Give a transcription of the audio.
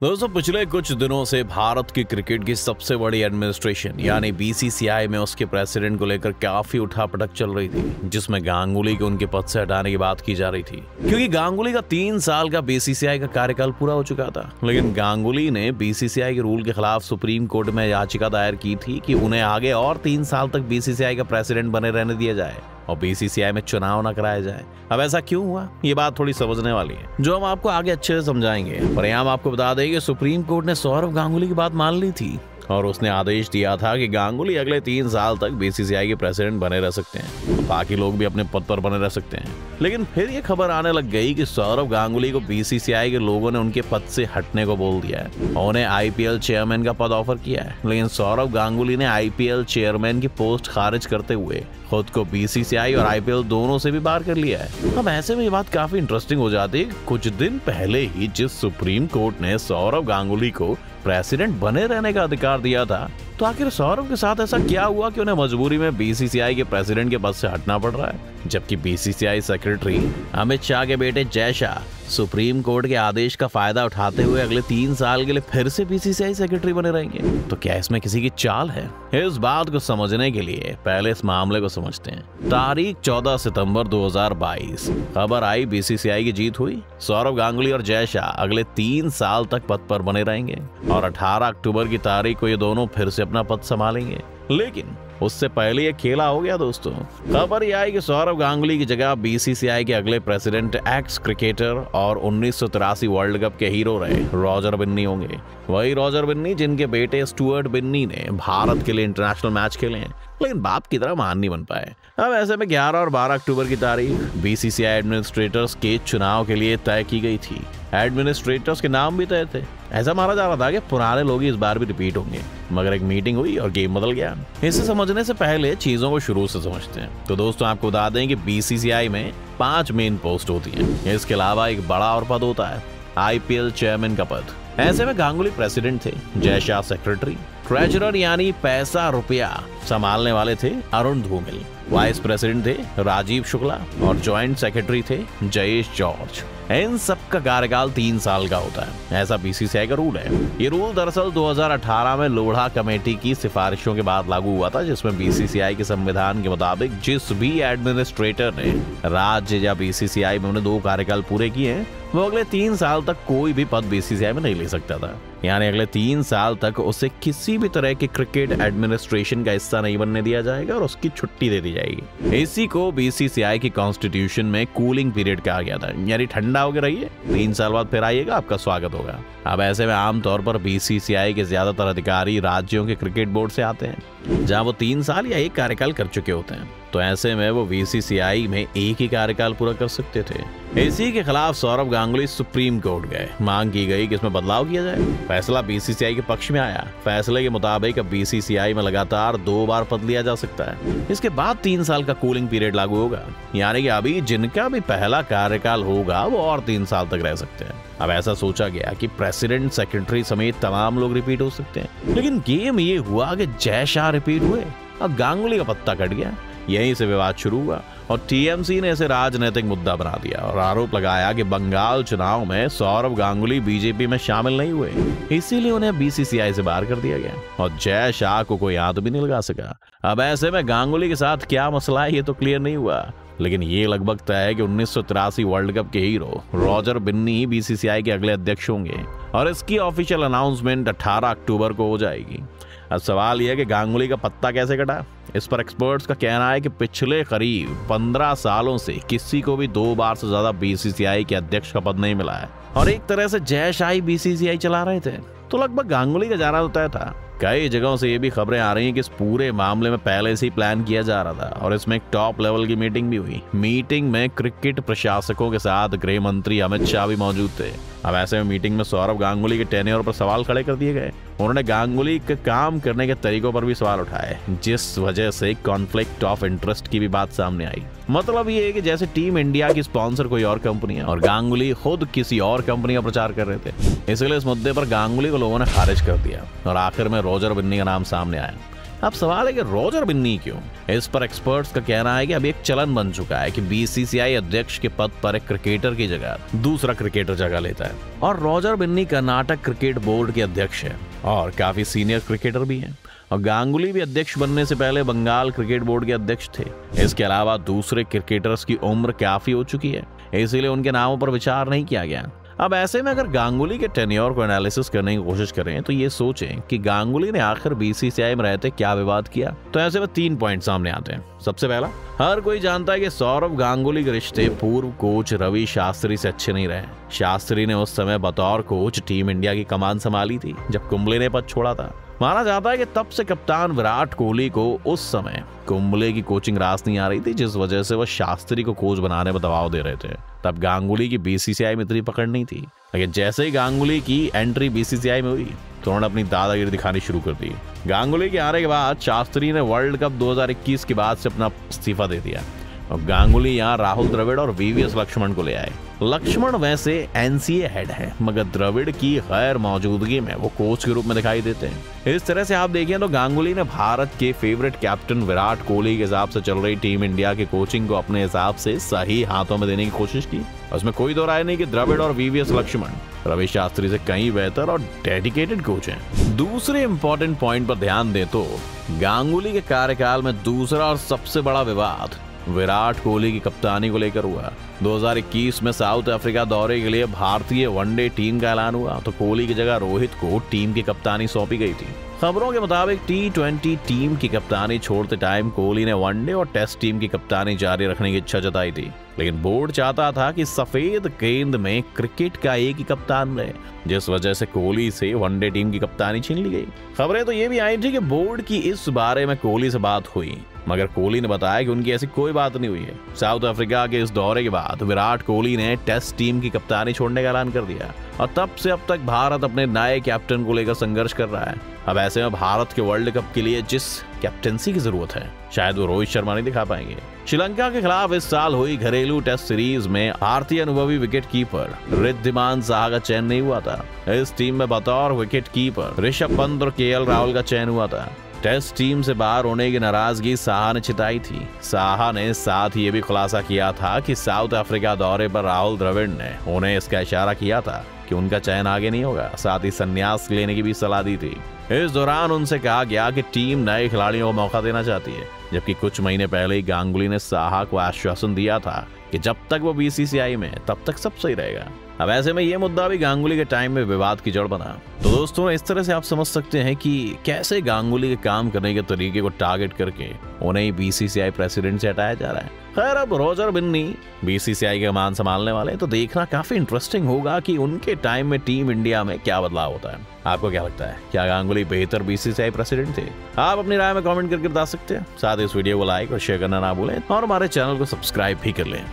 दोस्तों पिछले कुछ दिनों से भारत की क्रिकेट की सबसे बड़ी एडमिनिस्ट्रेशन यानी बीसीसीआई में उसके प्रेसिडेंट को लेकर काफी उठापटक चल रही थी, जिसमें गांगुली को उनके पद से हटाने की बात की जा रही थी क्योंकि गांगुली का 3 साल का बीसीसीआई का कार्यकाल पूरा हो चुका था। लेकिन गांगुली ने बीसीसीआई के रूल के खिलाफ सुप्रीम कोर्ट में याचिका दायर की थी कि उन्हें आगे और 3 साल तक बीसीसीआई का प्रेसिडेंट बने रहने दिया जाए और बीसीसीआई में चुनाव न कराया जाए। अब ऐसा क्यों हुआ, ये बात थोड़ी समझने वाली है जो हम आपको आगे अच्छे से समझाएंगे। पर यहाँ हम आपको बता दें कि सुप्रीम कोर्ट ने सौरव गांगुली की बात मान ली थी और उसने आदेश दिया था कि गांगुली अगले 3 साल तक बीसीसीआई के प्रेसिडेंट बने रह सकते हैं, बाकी लोग भी अपने पद पर बने रह सकते हैं। लेकिन फिर ये खबर आने लग गई कि सौरव गांगुली को बीसीसीआई के लोगों ने उनके पद से हटने को बोल दिया है और उन्हें आईपीएल चेयरमैन का पद ऑफर किया है। लेकिन सौरव गांगुली ने आईपीएल चेयरमैन की पोस्ट खारिज करते हुए खुद को बीसीसीआई और आईपीएल दोनों से भी बाहर कर लिया है। अब ऐसे में ये बात काफी इंटरेस्टिंग हो जाती है। कुछ दिन पहले ही जिस सुप्रीम कोर्ट ने सौरव गांगुली को प्रेसिडेंट बने रहने का अधिकार दिया था, तो आखिर सौरव के साथ ऐसा क्या हुआ कि उन्हें मजबूरी में बीसीसीआई के प्रेसिडेंट के पद से हटना पड़ रहा है, जबकि बीसीसीआई सेक्रेटरी अमित शाह के बेटे जय शाह सुप्रीम कोर्ट के आदेश का फायदा उठाते हुए अगले 3 साल के लिए फिर से बीसीसीआई सेक्रेटरी बने रहेंगे। तो क्या इसमें किसी की चाल है? इस बात को समझने के लिए पहले इस मामले को समझते हैं। तारीख 14 सितंबर 2022 खबर आई बीसीसीआई की जीत हुई। सौरव गांगुली और जय शाह अगले 3 साल तक पद पर बने रहेंगे और 18 अक्टूबर की तारीख को ये दोनों फिर से अपना पद संभालेंगे। लेकिन उससे पहले ये खेला हो गया दोस्तों। खबर यह आई कि सौरव गांगुली की जगह बीसीसीआई के अगले प्रेसिडेंट एक्स क्रिकेटर और 1983 वर्ल्ड कप के हीरो रहे रॉजर बिन्नी होंगे। वही रॉजर बिन्नी जिनके बेटे स्टुअर्ट बिन्नी ने भारत के लिए इंटरनेशनल मैच खेले हैं, लेकिन बाप की तरह महान नहीं बन पाए। अब ऐसे में 11 और 12 अक्टूबर की तारीख बीसीसीआई एडमिनिस्ट्रेटर्स के चुनाव के लिए तय की गई थी। एडमिनिस्ट्रेटर्स के नाम भी तय थे। ऐसा माना जा रहा था कि पुराने लोग इस बार भी रिपीट होंगे, मगर एक मीटिंग हुई और गेम बदल गया। इसे समझने से पहले चीजों को शुरू से समझते हैं। तो दोस्तों आपको बता दें कि बीसीसीआई में 5 मेन पोस्ट होती हैं। इसके अलावा एक बड़ा और पद होता है आईपीएल चेयरमैन का पद। ऐसे में गांगुली प्रेसिडेंट थे, जय शाह सेक्रेटरी, ट्रेजरर यानी पैसा रुपया संभालने वाले थे अरुण धूमिल, वाइस प्रेसिडेंट थे राजीव शुक्ला और ज्वाइंट सेक्रेटरी थे जयेश जॉर्ज। इन सब का कार्यकाल 3 साल का होता है, ऐसा बीसीसीआई का रूल है। ये रूल दरअसल 2018 में लोढ़ा कमेटी की सिफारिशों के बाद लागू हुआ था, जिसमें बीसीसीआई के संविधान के मुताबिक जिस भी एडमिनिस्ट्रेटर ने राज्य या बीसीसीआई में उन्हें 2 कार्यकाल पूरे किए हैं, वो अगले 3 साल तक कोई भी पद बीसीसीआई में नहीं ले सकता था। यानी अगले 3 साल तक उसे किसी भी तरह के क्रिकेट एडमिनिस्ट्रेशन का हिस्सा नहीं बनने दिया जाएगा और उसकी छुट्टी दे दी जाएगी। इसी को बीसीसीआई की कॉन्स्टिट्यूशन में कूलिंग पीरियड कहा गया था, यानी ठंडा होकर रहिए, 3 साल बाद फिर आइएगा, आपका स्वागत होगा। अब ऐसे में आमतौर पर बीसीसीआई के ज्यादातर अधिकारी राज्यों के क्रिकेट बोर्ड से आते हैं, जहां वो 3 साल या 1 कार्यकाल कर चुके होते हैं। तो ऐसे में वो बीसीसीआई में 1 ही कार्यकाल पूरा कर सकते थे। इसी के खिलाफ सौरव गांगुली सुप्रीम कोर्ट गए, मांग की गई कि इसमें बदलाव किया जाए। फैसला बीसीसीआई के पक्ष में आया। फैसले के मुताबिक अब बीसीसीआई में लगातार 2 बार पद लिया जा सकता है। इसके बाद 3 साल का कूलिंग पीरियड लागू होगा, यानी कि अभी जिनका भी पहला कार्यकाल होगा वो और 3 साल तक रह सकते हैं। अब ऐसा सोचा गया कि प्रेसिडेंट, सेक्रेटरी समेत तमाम लोग रिपीट हो सकते हैं। लेकिन गेम ये हुआ कि जय शाह रिपीट हुए और गांगुली का पत्ता कट गया। यहीं से विवाद शुरू हुआ और टीएमसी ने इसे राजनीतिक मुद्दा बना दिया और आरोप लगाया कि बंगाल चुनाव में सौरव गांगुली बीजेपी में शामिल नहीं हुए, इसीलिए उन्हें बीसीसीआई से बाहर कर दिया गया और जय शाह को कोई हाथ भी नहीं लगा सका। अब ऐसे में गांगुली के साथ क्या मसला है ये तो क्लियर नहीं हुआ, लेकिन ये लगभग तय है कि 1983 वर्ल्ड कप के हीरो रॉजर बिन्नी ही बीसीसीआई के अगले अध्यक्ष होंगे और इसकी ऑफिशियल अनाउंसमेंट 18 अक्टूबर को हो जाएगी। अब सवाल यह है कि गांगुली का पत्ता कैसे कटा। इस पर एक्सपर्ट्स का कहना है कि पिछले करीब 15 सालों से किसी को भी 2 बार से ज्यादा बीसीसीआई के अध्यक्ष का पद नहीं मिला है और एक तरह से जय शाह बीसीसीआई चला रहे थे, तो लगभग गांगुली का जाना तो तय था। कई जगहों से ये भी खबरें आ रही हैं कि इस पूरे मामले में पहले से ही प्लान किया जा रहा था और इसमें एक टॉप लेवल की मीटिंग भी हुई। मीटिंग में क्रिकेट प्रशासकों के साथ गृह मंत्री अमित शाह भी मौजूद थे। अब ऐसे में मीटिंग में सौरव गांगुली के टेन्योर पर सवाल खड़े कर दिए गए। उन्होंने गांगुली के काम करने के तरीकों पर भी सवाल उठाए, जिस वजह से कॉन्फ्लिक्ट ऑफ इंटरेस्ट की भी बात सामने आई। मतलब ये है कि जैसे टीम इंडिया की स्पॉन्सर कोई और कंपनी है और गांगुली खुद किसी और कंपनी का प्रचार कर रहे थे, इसलिए इस मुद्दे पर गांगुली को लोगों ने खारिज कर दिया और आखिर में रॉजर बिन्नी का नाम सामने आया। अब सवाल है कि रॉजर बिन्नी क्यों? इस पर एक्सपर्ट्स का कहना है कि अभी एक चलन बन चुका है कि बीसीसीआई अध्यक्ष के पद पर एक क्रिकेटर की जगह दूसरा क्रिकेटर जगह लेता है, और रॉजर बिन्नी कर्नाटक क्रिकेट बोर्ड के अध्यक्ष है और काफी सीनियर क्रिकेटर भी हैं। और गांगुली भी अध्यक्ष बनने से पहले बंगाल क्रिकेट बोर्ड के अध्यक्ष थे। इसके अलावा दूसरे क्रिकेटर्स की उम्र काफी हो चुकी है, इसीलिए उनके नामों पर विचार नहीं किया गया। अब ऐसे में अगर गांगुली के टेन्योर को एनालिसिस करने की कोशिश करें तो ये सोचें कि गांगुली ने आखिर बीसीसीआई में रहते क्या विवाद किया, तो ऐसे में 3 पॉइंट सामने आते हैं। सबसे पहला, हर कोई जानता है कि सौरव गांगुली के रिश्ते पूर्व कोच रवि शास्त्री से अच्छे नहीं रहे। शास्त्री ने उस समय बतौर कोच टीम इंडिया की कमान संभाली थी जब कुंबले ने पद छोड़ा था। माना जाता है कि तब से कप्तान विराट कोहली को उस समय कुंबले की कोचिंग रास नहीं आ रही थी, जिस वजह से वह शास्त्री को कोच बनाने में दबाव दे रहे थे। तब गांगुली की बीसीसीआई में इतनी पकड़ नहीं थी, लेकिन जैसे ही गांगुली की एंट्री बीसीसीआई में हुई तो उन्होंने अपनी दादागिरी दिखानी शुरू कर दी। गांगुली के आने के बाद शास्त्री ने वर्ल्ड कप 2021 के बाद से अपना इस्तीफा दे दिया और गांगुली यहाँ राहुल द्रविड़ और वीवीएस लक्ष्मण को ले आए। लक्ष्मण वैसे एनसीए हेड है, मगर द्रविड़ की गैर मौजूदगी में वो कोच के रूप में दिखाई देते हैं। इस तरह से आप देखें तो गांगुली ने भारत के फेवरेट कैप्टन विराट कोहली के हिसाब से चल रही टीम इंडिया की कोचिंग को अपने हिसाब से सही हाथों में देने की कोशिश की। उसमें कोई दो राय नहीं कि द्रविड़ और वीवीएस लक्ष्मण रवि शास्त्री से कहीं बेहतर और डेडिकेटेड कोच हैं। दूसरे इंपॉर्टेंट पॉइंट पर ध्यान दें तो गांगुली के कार्यकाल में दूसरा और सबसे बड़ा विवाद विराट कोहली की कप्तानी को लेकर हुआ। 2021 में साउथ अफ्रीका दौरे के लिए भारतीय वनडे टीम का ऐलान हुआ तो कोहली की जगह रोहित को टीम की कप्तानी सौंपी गई थी। खबरों के मुताबिक T20 टीम की कप्तानी छोड़ते टाइम कोहली ने वनडे और टेस्ट टीम की कप्तानी जारी रखने की इच्छा जताई थी, लेकिन बोर्ड चाहता था कि सफेद गेंद में क्रिकेट का एक ही कप्तान रहे, जिस वजह से कोहली से वनडे टीम की कप्तानी छीन ली गई। खबरें तो ये भी आई थी कि बोर्ड की इस बारे में कोहली से बात हुई, मगर कोहली ने बताया कि उनकी ऐसी कोई बात नहीं हुई है। साउथ अफ्रीका के इस दौरे के बाद विराट कोहली ने टेस्ट टीम की कप्तानी छोड़ने का ऐलान कर दिया और तब से अब तक भारत अपने नए कैप्टन को लेकर संघर्ष कर रहा है। अब ऐसे में भारत के वर्ल्ड कप के लिए जिस कैप्टनसी की जरूरत है शायद वो रोहित शर्मा नहीं दिखा पाएंगे। श्रीलंका के खिलाफ इस साल हुई घरेलू टेस्ट सीरीज में भारतीय अनुभवी विकेट कीपर रिद्धिमान साहा का चयन नहीं हुआ था। इस टीम में बतौर विकेट कीपर ऋषभ पंत और KL राहुल का चयन हुआ था। टेस्ट टीम से बाहर होने की नाराजगी साहा ने चिताई थी। साहा ने साथ ही ये भी खुलासा किया था कि साउथ अफ्रीका दौरे पर राहुल द्रविड़ ने उन्हें इसका इशारा किया था कि उनका चयन आगे नहीं होगा, साथ ही संन्यास लेने की भी सलाह दी थी। इस दौरान उनसे कहा गया कि टीम नए खिलाड़ियों को मौका देना चाहती है, जबकि कुछ महीने पहले ही गांगुली ने साहा को आश्वासन दिया था कि जब तक वो बीसीसीआई में तब तक सब सही रहेगा। अब ऐसे में ये मुद्दा भी गांगुली के टाइम में विवाद की जड़ बना। तो दोस्तों, इस तरह से आप समझ सकते हैं कि कैसे गांगुली के काम करने के तरीके को टारगेट करके उन्हें बीसीसीआई प्रेसिडेंट से हटाया जा रहा है। खैर, अब रॉजर बिन्नी बीसीसीआई के कमान संभालने वाले, तो देखना काफी इंटरेस्टिंग होगा कि उनके टाइम में टीम इंडिया में क्या बदलाव होता है। आपको क्या लगता है, क्या गांगुली बेहतर बीसीसीआई प्रेसिडेंट थे? आप अपनी राय में कमेंट करके बता सकते हैं। साथ ही इस वीडियो को लाइक और शेयर करना ना भूलें और हमारे चैनल को सब्सक्राइब भी कर लें।